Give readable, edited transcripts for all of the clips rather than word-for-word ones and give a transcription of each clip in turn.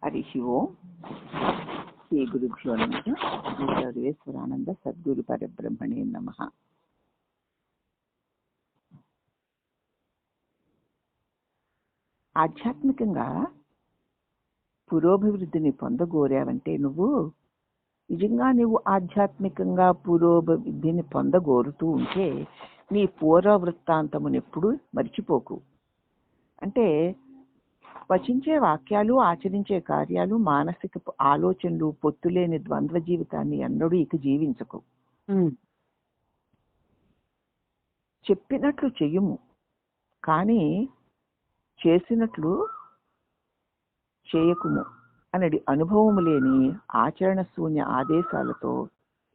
హరి ఓం. శ్రీ గురుభ్యో నమః. సర్వేశ్వరానంద సద్గురు పరబ్రహ్మణే నమః. ఆధ్యాత్మికంగా పురోభివృద్ధిని పొందగోరావంటే నువ్వు ఆధ్యాత్మికంగా పురోభివృద్ధిని పొందగోరుతూ ఉంటే నీ పూర్వ వృత్తాంతమును ఎప్పుడు మర్చిపోకు. అంటే వచించే వాక్యాలు, ఆచరించే కార్యాలు, మానసిక ఆలోచనలు, పొత్తులేని ద్వంద్వ జీవితాన్ని ఎన్నడూ ఇక జీవించకు. చెప్పినట్లు చెయ్యము, కానీ చేసినట్లు చేయకుము అనేది అనుభవము లేని ఆచరణ శూన్య ఆదేశాలతో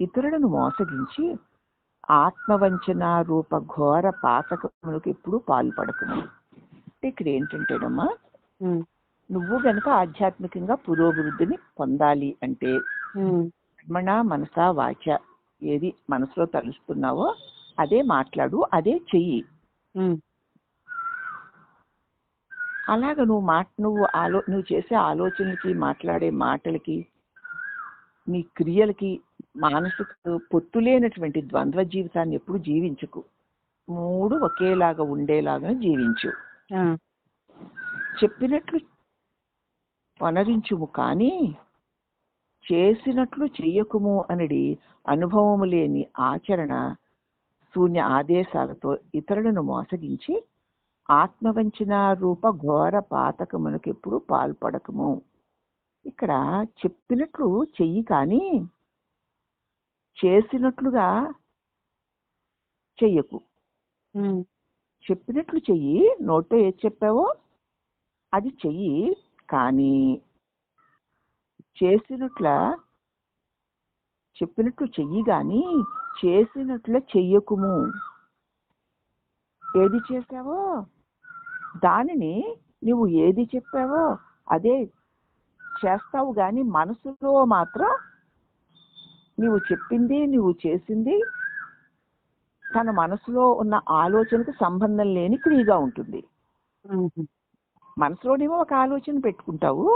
ఇతరులను మోసగించి ఆత్మవంచన రూప ఘోర పాతకములకు ఎప్పుడు పాల్పడకుము. ఇక్కడ ఏంటంటేనమ్మా, నువ్వు గనక ఆధ్యాత్మికంగా పురోభివృద్ధిని పొందాలి అంటే కర్మణ మనస వాచ ఏది మనసులో తలుస్తున్నావో అదే మాట్లాడు, అదే చెయ్యి. అలాగ నువ్వు చేసే ఆలోచనలకి, మాట్లాడే మాటలకి, నీ క్రియలకి మానసిక పొత్తులేనటువంటి ద్వంద్వ జీవితాన్ని ఎప్పుడు జీవించకు. మూడు ఒకేలాగా ఉండేలాగా జీవించు. చెప్పినట్లు వనరించుము, కానీ చేసినట్లు చెయ్యకుము అనేది అనుభవము లేని ఆచరణ శూన్య ఆదేశాలతో ఇతరులను మోసగించి ఆత్మవంచన రూప ఘోర పాతకమునకు ఎప్పుడు పాల్పడకము. ఇక్కడ చెప్పినట్లు చెయ్యి, కానీ చేసినట్లుగా చెయ్యకు. చెప్పినట్లు చెయ్యి, నోట్లో ఏది చెప్పావో అది చెయ్యి, కానీ చెప్పినట్లు చెయ్యి కానీ చేసినట్లు చెయ్యకుము. ఏది చేసావో దానిని నువ్వు ఏది చెప్పావో అదే చేస్తావు, కానీ మనసులో మాత్రం నువ్వు చెప్పింది, నువ్వు చేసింది తన మనసులో ఉన్న ఆలోచనకు సంబంధం లేని క్రియగా ఉంటుంది. మనసులోనేమో ఒక ఆలోచన పెట్టుకుంటావు,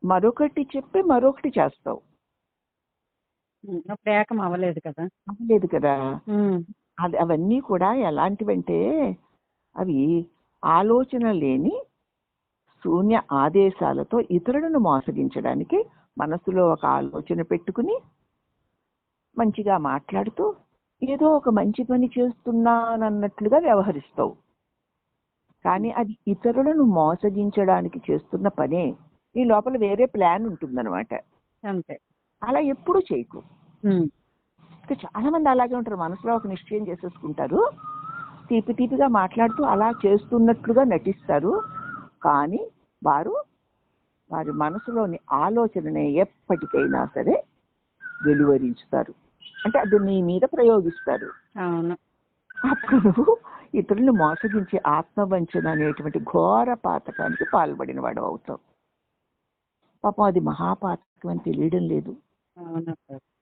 మరొకటి చెప్పి మరొకటి చేస్తావు. అవ్వలేదు కదా. అవన్నీ కూడా ఎలాంటివంటే అవి ఆలోచన లేని శూన్య ఆదేశాలతో ఇతరులను మోసగించడానికి మనసులో ఒక ఆలోచన పెట్టుకుని మంచిగా మాట్లాడుతూ ఏదో ఒక మంచి పని చేస్తున్నానన్నట్లుగా వ్యవహరిస్తావు, కానీ అది ఇతరులను మోసగించడానికి చేస్తున్న పనే. ఈ లోపల వేరే ప్లాన్ ఉంటుందన్నమాట. అంతే. అలా ఎప్పుడు చేయకు. చాలా మంది అలాగే ఉంటారు, మనసులో ఒక నిశ్చయం చేసేసుకుంటారు, తీపిగా మాట్లాడుతూ అలా చేస్తున్నట్లుగా నటిస్తారు, కానీ వారి మనసులోని ఆలోచననే ఎప్పటికైనా సరే వెలువరించుతారు. అంటే అది నీ మీద ప్రయోగిస్తారు. అప్పుడు ఇతరులను మోసగించే ఆత్మవంచన అనేటువంటి ఘోర పాతకానికి పాల్పడిన వాడు అవుతావు. పాపం అది మహాపాతకం అని తెలియడం లేదు.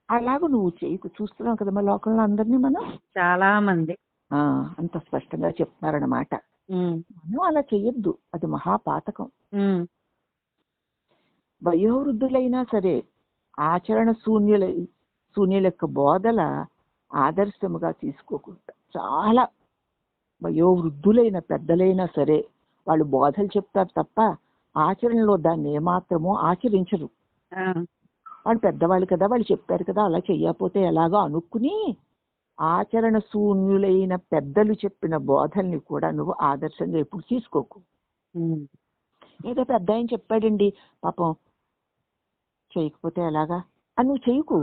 అలాగూ నువ్వు చేయకు. చూస్తున్నావు కదమ్మా లోకంలో అందరినీ, మనం చాలా మంది అంత స్పష్టంగా చెప్తున్నారన్నమాట. మనం అలా చెయ్యొద్దు, అది మహాపాతకం. వయోవృద్ధులైనా సరే ఆచరణ శూన్యుల యొక్క బోధల ఆదర్శముగా తీసుకోకుండా, చాలా వయోవృద్ధులైన పెద్దలైనా సరే వాళ్ళు బోధలు చెప్తారు తప్ప ఆచరణలో దాన్ని ఏమాత్రమో ఆచరించరు. వాళ్ళు పెద్దవాళ్ళు కదా, వాళ్ళు చెప్పారు కదా, అలా చెయ్యకపోతే ఎలాగో అనుకుని ఆచరణ శూన్యులైన పెద్దలు చెప్పిన బోధల్ని కూడా నువ్వు ఆదర్శంగా ఎప్పుడు తీసుకోకు. ఏదో పెద్ద ఆయన చెప్పాడండి పాపం చేయకపోతే ఎలాగా అని నువ్వు చెయ్యకు.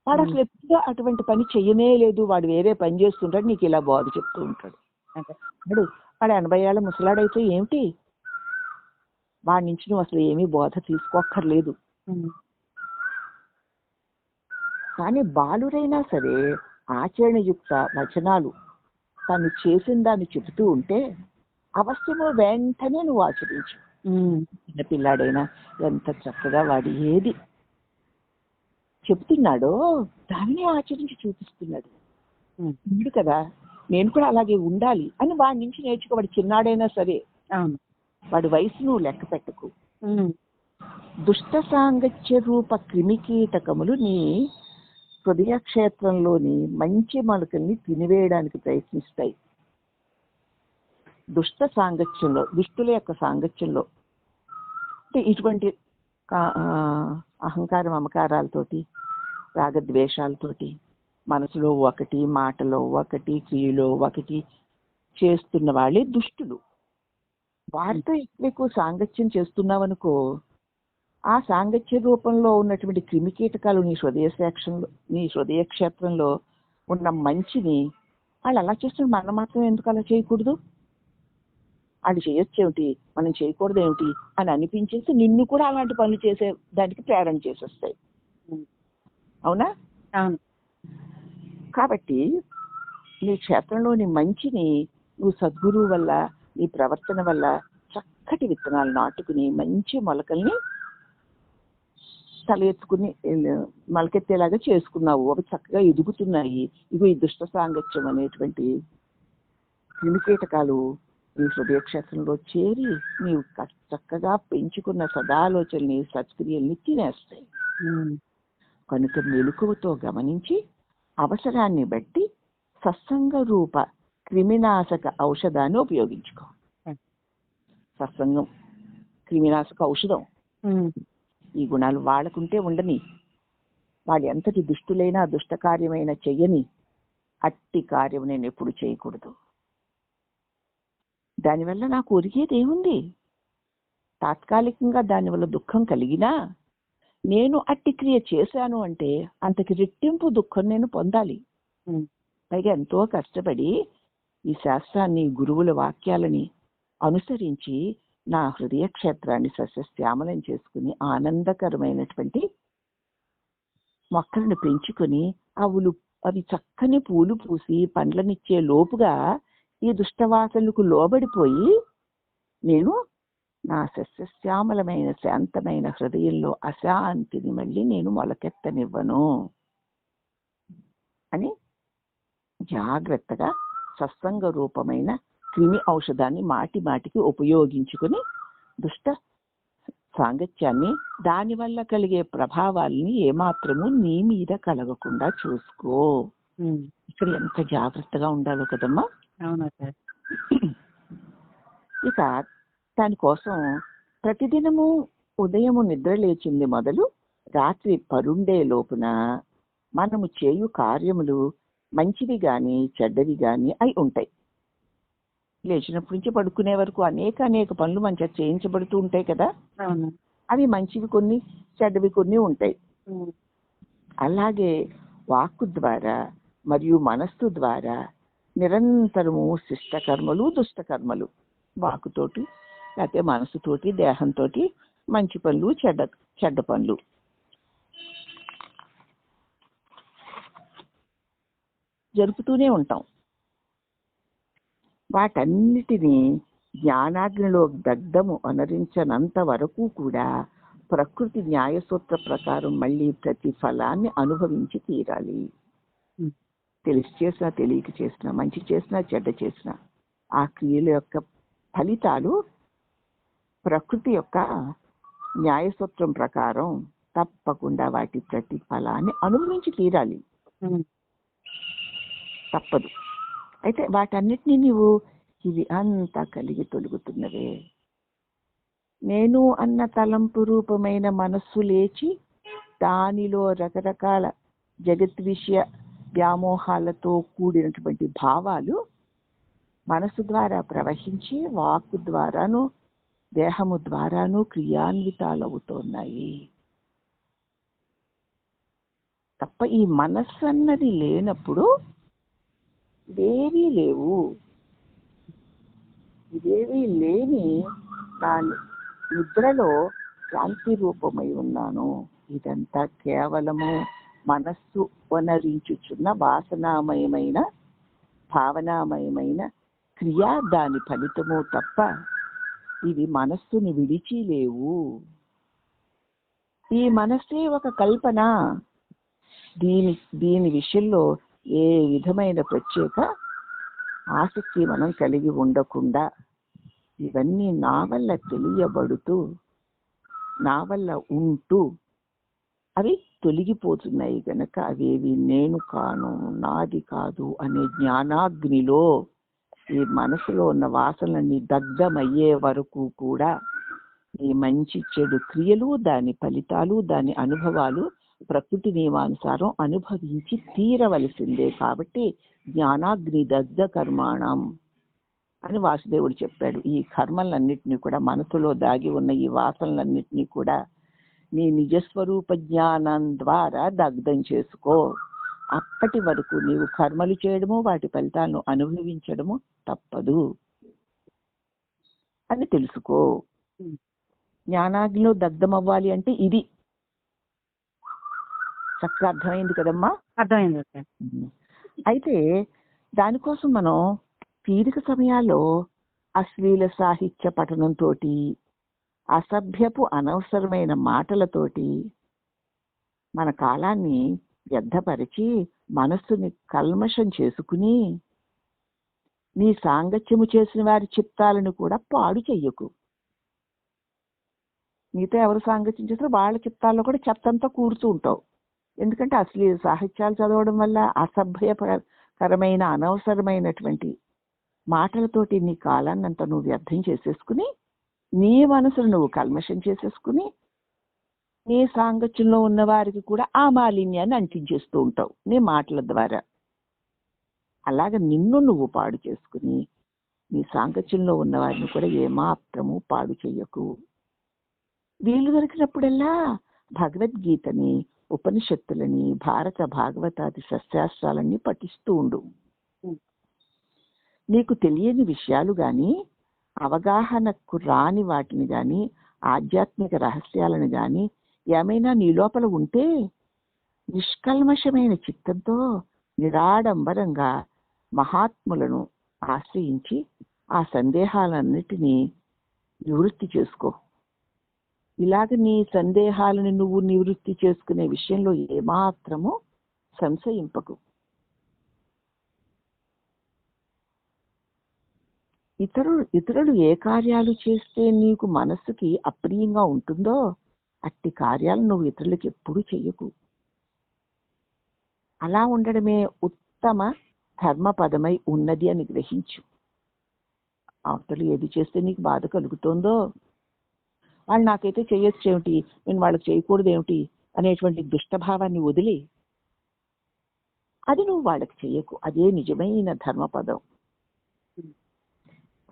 వాడు అసలు ఎప్పుడూ అటువంటి పని చెయ్యనే లేదు, వాడు వేరే పని చేస్తుంటాడు, నీకు ఇలా బోధ చెప్తూ ఉంటాడు. వాడు 80 ఏళ్ళ ముసలాడైతే ఏమిటి, వాడి నుంచి నువ్వు అసలు ఏమీ బోధ తీసుకోక్కర్లేదు. కానీ బాలురైనా సరే ఆచరణయుక్త వచనాలు తను చేసిన దాన్ని చెబుతూ ఉంటే అవశ్యము వెంటనే నువ్వు ఆచరించు. చిన్నపిల్లాడైనా ఎంత చక్కగా వాడు ఏది చెప్తున్నాడో దాన్ని ఆచరించి చూపిస్తున్నాడు. కదా, నేను కూడా అలాగే ఉండాలి అని వాడి నుంచి నేర్చుకోవాడు, చిన్నాడైనా సరే. వాడి వయసు నువ్వు లెక్క పెట్టకు. ఉమ్, దుష్ట సాంగత్య రూప క్రిమికీటకములు నీ హృదయ క్షేత్రంలోని మంచి మొలకల్ని తినివేయడానికి ప్రయత్నిస్తాయి. దుష్ట సాంగత్యంలో, దుష్టుల యొక్క సాంగత్యంలో, అంటే ఇటువంటి అహంకారం మమకారాలతోటి, రాగద్వేషాలతోటి, మనసులో ఒకటి, మాటలో ఒకటి, క్రియలో ఒకటి చేస్తున్న వాళ్ళే దుష్టులు. వారితో ఎక్కువ సాంగత్యం చేస్తున్నావనుకో, ఆ సాంగత్య రూపంలో ఉన్నటువంటి క్రిమికీటకాలు నీ హృదయ క్షేత్రంలో ఉన్న మంచిని వాళ్ళు అలా చేస్తున్నారు, మనం మాత్రం ఎందుకు అలా చేయకూడదు, వాళ్ళు చేయొచ్చు ఏమిటి, మనం చేయకూడదు ఏమిటి అని అనిపించేసి నిన్ను కూడా అలాంటి పనులు చేసే దానికి ప్రేరణ చేసేస్తాయి. అవునా? అవును. కాబట్టి నీ క్షేత్రంలోని మంచిని నువ్వు సద్గురువు వల్ల, నీ ప్రవర్తన వల్ల చక్కటి విత్తనాలు నాటుకుని మంచి మొలకల్ని తల ఎత్తుకుని మొలకెత్తేలాగా చేసుకున్నావు. అవి చక్కగా ఎదుగుతున్నాయి. ఇగో ఈ దుష్ట సాంగత్యం అనేటువంటి క్రిమికీటకాలు నీ హృదయ క్షేత్రంలో చేరి నీవు చక్కగా పెంచుకున్న సదాలోచనని, సత్క్రియల్ని తినేస్తాయి. కనుక మెలకువతో గమనించి అవసరాన్ని బట్టి సత్సంగ రూప క్రిమినాశక ఔషధాన్ని ఉపయోగించుకో. సత్సంగం క్రిమినాశక ఔషధం. ఈ గుణాలు వాళ్ళకుంటే ఉండని, వాళ్ళు ఎంతటి దుష్టులైనా దుష్ట కార్యమైనా చెయ్యని, అట్టి కార్యం నేను ఎప్పుడు చేయకూడదు. దానివల్ల నాకు ఒరిగేది ఏముంది? తాత్కాలికంగా దానివల్ల దుఃఖం కలిగినా నేను అట్టి క్రియ చేశాను అంటే అంతకి రెట్టింపు దుఃఖం నేను పొందాలి. పైగా ఎంతో కష్టపడి ఈ శాస్త్రాన్ని, గురువుల వాక్యాలని అనుసరించి నా హృదయ క్షేత్రాన్ని సస్యశ్యామలం చేసుకుని ఆనందకరమైనటువంటి మొక్కలను పెంచుకొని అవి చక్కని పూలు పూసి పండ్లనిచ్చే లోపుగా ఈ దుష్టవాసనలకు లోబడిపోయి నేను నా సస్యశ్యామలమైన శాంతమైన హృదయంలో అశాంతిని మళ్ళీ నేను మొలకెత్తనివ్వను అని జాగ్రత్తగా సత్సంగ రూపమైన క్రిమి ఔషధాన్ని మాటి మాటికి ఉపయోగించుకుని దుష్ట సాంగత్యాన్ని, దానివల్ల కలిగే ప్రభావాల్ని ఏమాత్రము నీ మీద కలగకుండా చూసుకో. ఇక్కడ ఎంత జాగ్రత్తగా ఉండాలో కదమ్మా. అవునా సార్? ఇక దానికోసం ప్రతిదినము ఉదయము నిద్ర లేచింది మొదలు రాత్రి పరుండే లోపున మనము చేయు కార్యములు మంచివి గాని చెడ్డవి గాని అయి ఉంటాయి. లేచినప్పటి నుంచి పడుకునే వరకు అనేక పనులు మన చేత చేయించబడుతూ ఉంటాయి కదా. అవి మంచివి కొన్ని, చెడ్డవి కొన్ని ఉంటాయి. అలాగే వాక్కు ద్వారా మరియు మనస్సు ద్వారా నిరంతరము శిష్టకర్మలు, దుష్టకర్మలు, వాక్కుతోటి లేకపోతే మనసుతోటి, దేహంతో మంచి పనులు, చెడ్డ పనులు జరుపుతూనే ఉంటాం. వాటన్నిటినీ జ్ఞానాగ్నిలో దగ్ధము అనరించనంత వరకు కూడా ప్రకృతి న్యాయసూత్ర ప్రకారం మళ్ళీ ప్రతి ఫలాన్ని అనుభవించి తీరాలి. తెలిసి చేసినా, తెలియక చేసినా, మంచి చేసినా, చెడ్డ చేసినా ఆ క్రియల యొక్క ఫలితాలు ప్రకృతి యొక్క న్యాయసూత్రం ప్రకారం తప్పకుండా వాటి ప్రతి ఫలాన్ని అనుభవించి తీరాలి. తప్పదు. అయితే వాటన్నిటినీ నీవు ఇవి అంతా కలిగి తొలుగుతున్నవే, నేను అన్న తలంపు రూపమైన మనస్సు లేచి దానిలో రకరకాల జగత్ విషయ వ్యామోహాలతో కూడినటువంటి భావాలు మనసు ద్వారా ప్రవహించి వాక్కు ద్వారాను దేహము ద్వారాను క్రియాన్వితాలవుతున్నాయి. తప్ప ఈ మనస్సు అన్నది లేనప్పుడు ఇదేవీ లేవు. ఇదేవీ లేని దాని నిద్రలో శాంతి రూపమై ఉన్నాను. ఇదంతా కేవలము మనస్సు వనరించుచున్న వాసనామయమైన, భావనామయమైన క్రియ, దాని ఫలితము తప్ప ఇవి మనస్సుని విడిచి లేవు. ఈ మనస్సే ఒక కల్పన. దీని విషయంలో ఏ విధమైన ప్రత్యేక ఆసక్తి మనం కలిగి ఉండకుండా ఇవన్నీ నా వల్ల తెలియబడుతూ నా వల్ల ఉంటూ అవి తొలగిపోతున్నాయి గనక అవేవి నేను కాను, నాది కాదు అనే జ్ఞానాగ్నిలో ఈ మనసులో ఉన్న వాసనలన్నీ దగ్ధమయ్యే వరకు కూడా ఈ మంచి చెడు క్రియలు, దాని ఫలితాలు, దాని అనుభవాలు ప్రకృతి నియమానుసారం అనుభవించి తీరవలసిందే. కాబట్టి జ్ఞానాగ్ని దగ్ధ కర్మాణం అని వాసుదేవుడు చెప్పాడు. ఈ కర్మలన్నింటినీ కూడా, మనసులో దాగి ఉన్న ఈ వాసనలన్నింటినీ కూడా నీ నిజస్వరూప జ్ఞానం ద్వారా దగ్ధం చేసుకో. అప్పటి వరకు నీవు కర్మలు చేయడము, వాటి ఫలితాలను అనుభవించడము తప్పదు అని తెలుసుకో. జ్ఞానాగ్నిలో దగ్ధం అవ్వాలి అంటే ఇది చక్కగా అర్థమైంది కదమ్మా? అర్థమైంది. అయితే దానికోసం మనం తీరిక సమయాల్లో అశ్లీల సాహిత్య పఠనంతో, అసభ్యపు అనవసరమైన మాటలతోటి మన కాలాన్ని వ్యర్థపరిచి మనస్సుని కల్మషం చేసుకుని నీ సాంగత్యము చేసిన వారి చిత్తాలను కూడా పాడు చెయ్యకు. నీతో ఎవరు సాంగత్యం చేస్తారో వాళ్ళ చిత్తాల్లో కూడా చెత్తంతా కూరుతూ ఉంటావు. ఎందుకంటే అశ్లీల సాహిత్యాలు చదవడం వల్ల అసభ్యకరమైన అనవసరమైనటువంటి మాటలతోటి నీ కాలాన్ని అంతా నువ్వు వ్యర్థం చేసేసుకుని, నీ మనసును నువ్వు కల్మషం చేసేసుకుని, నీ సాంగత్యంలో ఉన్న వారికి కూడా ఆ మాలిన్యాన్ని అంటించేస్తూ ఉంటావు నీ మాటల ద్వారా. అలాగ నిన్ను నువ్వు పాడు చేసుకుని నీ సాంగత్యంలో ఉన్న వారిని కూడా ఏమాత్రము పాడు చెయ్యకు. వీలు దొరికినప్పుడల్లా భగవద్గీతని, ఉపనిషత్తులని, భారత భాగవతాది సస్యాస్త్రాలన్నీ పఠిస్తూ ఉండు. నీకు తెలియని విషయాలు కానీ, అవగాహనకు రాని వాటిని కానీ, ఆధ్యాత్మిక రహస్యాలను కానీ ఏమైనా నీ లోపల ఉంటే నిష్కల్మషమైన చిత్తంతో నిరాడంబరంగా మహాత్ములను ఆశ్రయించి ఆ సందేహాలన్నిటినీ నివృత్తి చేసుకో. ఇలాగ నీ సందేహాలను నువ్వు నివృత్తి చేసుకునే విషయంలో ఏమాత్రము సంశయింపకు. ఇతరులు ఏ కార్యాలు చేస్తే నీకు మనస్సుకి అప్రియంగా ఉంటుందో అట్టి కార్యాలను నువ్వు ఇతరులకు ఎప్పుడూ చెయ్యకు. అలా ఉండడమే ఉత్తమ ధర్మపదమై ఉన్నది అని గ్రహించు. అవతలు ఏది చేస్తే నీకు బాధ కలుగుతోందో, వాళ్ళు నాకైతే చేయొచ్చు ఏమిటి, నేను వాళ్ళకి చేయకూడదు ఏమిటి అనేటువంటి దుష్టభావాన్ని వదిలి అది నువ్వు వాళ్ళకి చెయ్యకు. అదే నిజమైన ధర్మపదం.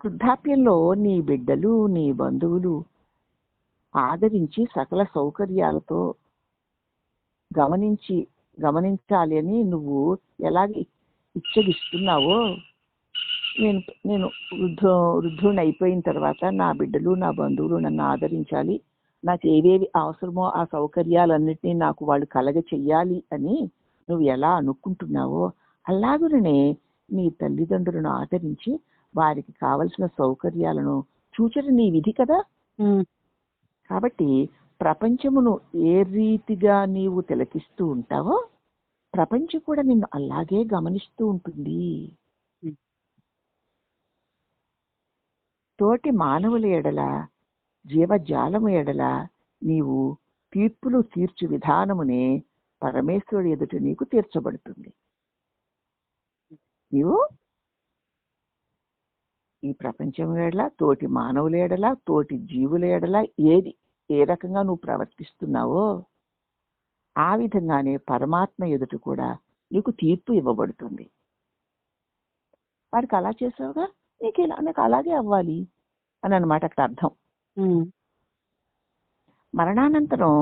వృద్ధాప్యంలో నీ బిడ్డలు, నీ బంధువులు ఆదరించి సకల సౌకర్యాలతో గమనించాలి అని నువ్వు ఎలాగ ఇచ్చగిస్తున్నావో, నేను వృద్ధుని అయిపోయిన తర్వాత నా బిడ్డలు, నా బంధువులు నన్ను ఆదరించాలి, నాకు ఏవేవి అవసరమో ఆ సౌకర్యాలన్నింటినీ నాకు వాళ్ళు కలగ చెయ్యాలి అని నువ్వు ఎలా అనుకుంటున్నావో, అలాగనే నీ తల్లిదండ్రులను ఆదరించి వారికి కావలసిన సౌకర్యాలను చూచడం నీ విధి కదా. కాబట్టి ప్రపంచమును ఏ రీతిగా నీవు తిలకిస్తూ ఉంటావో ప్రపంచం కూడా నిన్ను అలాగే గమనిస్తూ ఉంటుంది. తోటి మానవుల ఎడల, జీవజాలము ఎడల నీవు తీర్పులు తీర్చు విధానమునే పరమేశ్వరుడు ఎదుట నీకు తీర్చబడుతుంది. నీవు ఈ ప్రపంచం ఎడల, తోటి మానవుల ఎడల, తోటి జీవుల ఎడల ఏ రకంగా నువ్వు ప్రవర్తిస్తున్నావో ఆ విధంగానే పరమాత్మ ఎదుట కూడా నీకు తీర్పు ఇవ్వబడుతుంది. వారికి అలా చేసావుగా, నీకు అలాగే అవ్వాలి అని అన్నమాట అక్కడ అర్థం. మరణానంతరం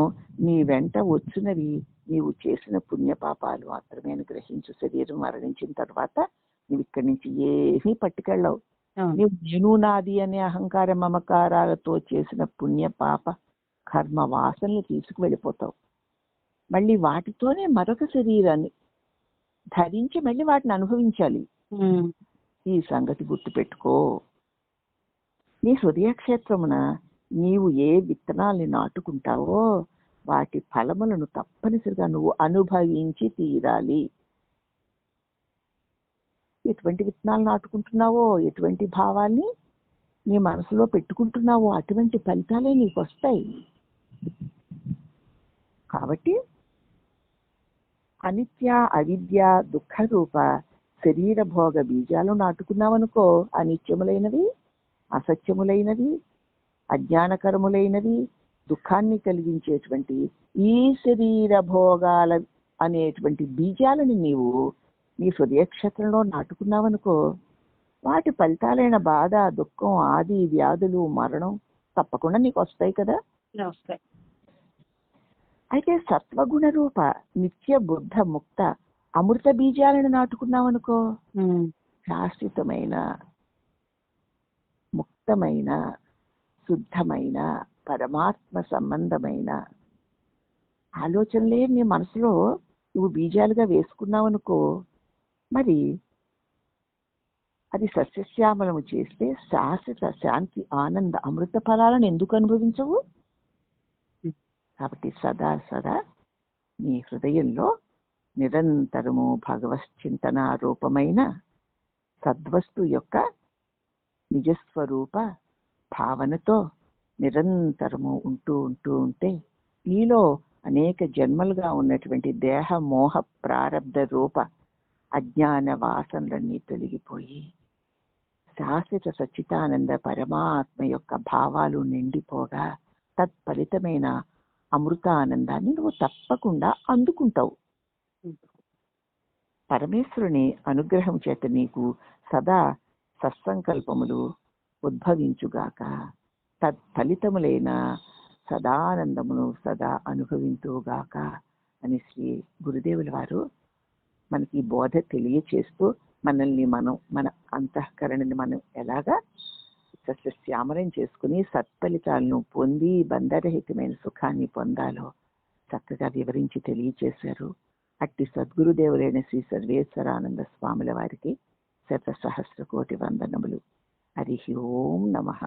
నీ వెంట వచ్చినవి నీవు చేసిన పుణ్యపాపాలు మాత్రమే అని గ్రహించు. శరీరం మరణించిన తర్వాత నువ్వు ఇక్కడి నుంచి ఏమీ పట్టుకెళ్ళవు. నువ్వు నేను నాది అనే అహంకార మమకారాలతో చేసిన పుణ్య పాప కర్మ వాసనలు తీసుకు వెళ్ళిపోతావు. మళ్ళీ వాటితోనే మరొక శరీరాన్ని ధరించి మళ్ళీ వాటిని అనుభవించాలి. ఈ సంగతి గుర్తుపెట్టుకో. నీ హృదయక్షేత్రమున నీవు ఏ విత్తనాల్ని నాటుకుంటావో వాటి ఫలములను తప్పనిసరిగా నువ్వు అనుభవించి తీరాలి. ఎటువంటి విత్తనాలు నాటుకుంటున్నావో, ఎటువంటి భావాల్ని నీ మనసులో పెట్టుకుంటున్నావో అటువంటి ఫలితాలే నీకు వస్తాయి. కాబట్టి అనిత్య, అవిద్య, దుఃఖ రూప శరీర భోగ బీజాలు నాటుకున్నావనుకో, అనిత్యములైనవి, అసత్యములైనవి, అజ్ఞానకరములైనవి, దుఃఖాన్ని కలిగించేటువంటి ఈ శరీర భోగాల అనేటువంటి బీజాలని నీవు నీ హృదయక్షేత్రంలో నాటుకున్నావనుకో, వాటి ఫలితాలైన బాధ, దుఃఖం, ఆది వ్యాధులు, మరణం తప్పకుండా నీకు వస్తాయి కదా. వస్తాయి. అయితే సత్వగుణ రూప నిత్య బుద్ధ ముక్త అమృత బీజాలను నాటుకున్నావనుకో, శాశ్వతమైన, ముక్తమైన, శుద్ధమైన, పరమాత్మ సంబంధమైన ఆలోచనలే నీ మనసులో నువ్వు బీజాలుగా వేసుకున్నావనుకో, మరి అది సస్యశ్యామలము చేస్తే శాశ్వత శాంతి, ఆనంద, అమృత ఫలాలను ఎందుకు అనుభవించవు? కాబట్టి సదా సదా నీ హృదయంలో నిరంతరము భగవశ్చింతన రూపమైన సద్వస్తు యొక్క నిజస్వరూప భావనతో నిరంతరము ఉంటూ ఉంటూ ఉంటే నీలో అనేక జన్మలుగా ఉన్నటువంటి దేహ మోహ ప్రారబ్ధ రూప అజ్ఞాన వాసనలన్నీ తొలగిపోయి శాశ్వత సచ్చితానంద పరమాత్మ యొక్క భావాలు నిండిపోగా తత్ఫలితమైన అమృతానందాన్ని నువ్వు తప్పకుండా అందుకుంటావు. పరమేశ్వరుని అనుగ్రహం చేత నీకు సదా సత్సంకల్పములు ఉద్భవించుగాక, తత్ఫలితములైన సదానందమును సదా అనుభవించుగాక అని శ్రీ గురుదేవుల వారు మనకి బోధ తెలియచేస్తూ మనల్ని మనం, మన అంతఃకరణని మనం ఎలాగా సస్యశ్యామలం చేసుకుని సత్ఫలితాలను పొంది బంధరహితమైన సుఖాన్ని పొందాలో చక్కగా వివరించి తెలియచేశారు. అట్టి సద్గురుదేవులైన శ్రీ సర్వేశ్వరానంద స్వాముల వారికి శత సహస్ర కోటి వందనములు. హరి ఓం నమః.